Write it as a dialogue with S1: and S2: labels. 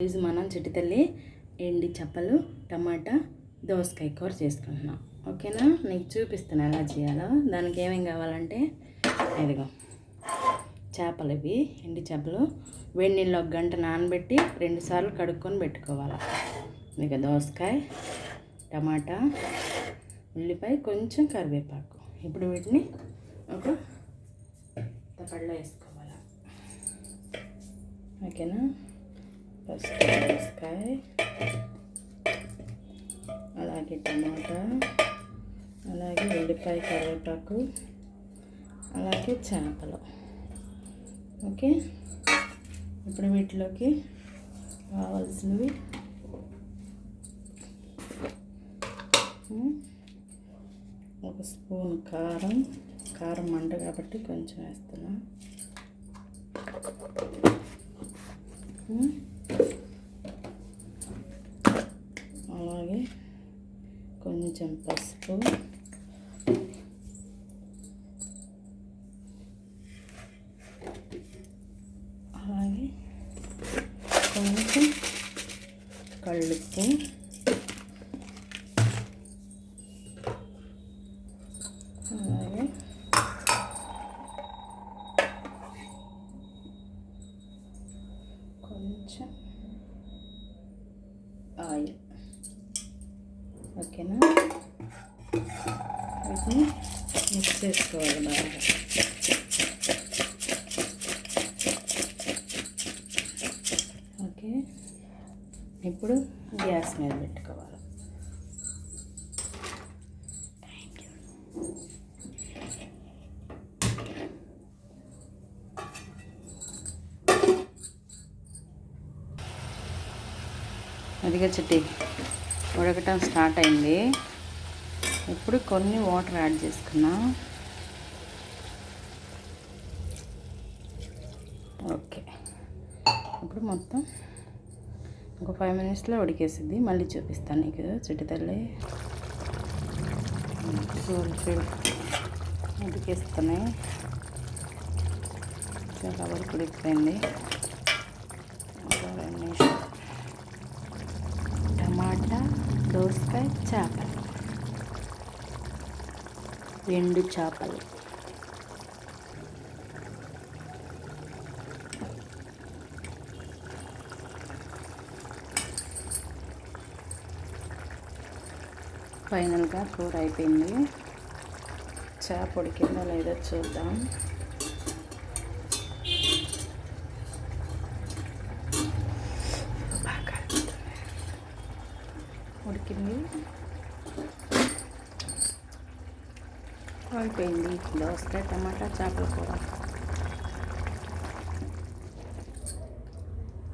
S1: ఈరోజు మనం చిట్టి తల్లి ఎండి చేపలు టమాటా దోసకాయ కూర చేసుకుంటున్నాం. ఓకేనా, నీకు చూపిస్తాను ఎలా చేయాలో. దానికి ఏమేమి కావాలంటే ఇదిగో చేపలు, ఇవి ఎండి చేపలు వేడి నీళ్ళు 1 గంట నానబెట్టి 2 సార్లు కడుక్కొని పెట్టుకోవాలి. ఇక దోసకాయ, టమాటా, ఉల్లిపాయ, కొంచెం కరివేపాకు. ఇప్పుడు వీటిని ఒక తపడలో వేసుకోవాలి. ఓకేనా, ఫస్ట్ దోసకాయ, అలాగే టమాటా, అలాగే ఉల్లిపాయ, కరివేపాకు, అలాగే చేపలు. ఓకే, ఇప్పుడు వీటిలోకి కావాల్సినవి ఒక స్పూన్ కారం మంట కాబట్టి కొంచెం వేస్తున్నా. అలాగే కొంచెం పసుపు, అలాగే కొంచెం కళ్ళుప్పు, అలాగే కొంచెం ఆయిల్. ఓకేనా, వీటిని మిక్స్ చేసుకోవాలి బాగా. ఓకే, ఇప్పుడు గ్యాస్ మీద పెట్టుకోవాలి. అదిగా చిట్టి ఉడకటం స్టార్ట్ అయింది. ఇప్పుడు కొన్ని వాటర్ యాడ్ చేసుకున్నా. ఓకే, ఇప్పుడు మొత్తం ఒక 5 మినిట్స్లో ఉడికేసిద్ది. మళ్ళీ చూపిస్తాను నీకు చిట్టి తల్లి. చూడు ఉడికేస్తున్నాయి, చాలా వరకు ఉడికిపోయింది. ఒక 2 నిమిషాలు. టమాటా, దోసకాయ, చేపలు, ఎండు చేపలు. ఫైనల్గా కూర అయిపోయింది. చేప ఉడికిందో లేదో చూద్దాం. ఉడికింది, అయిపోయింది దోసకాయ టమాటా చేపల కూర.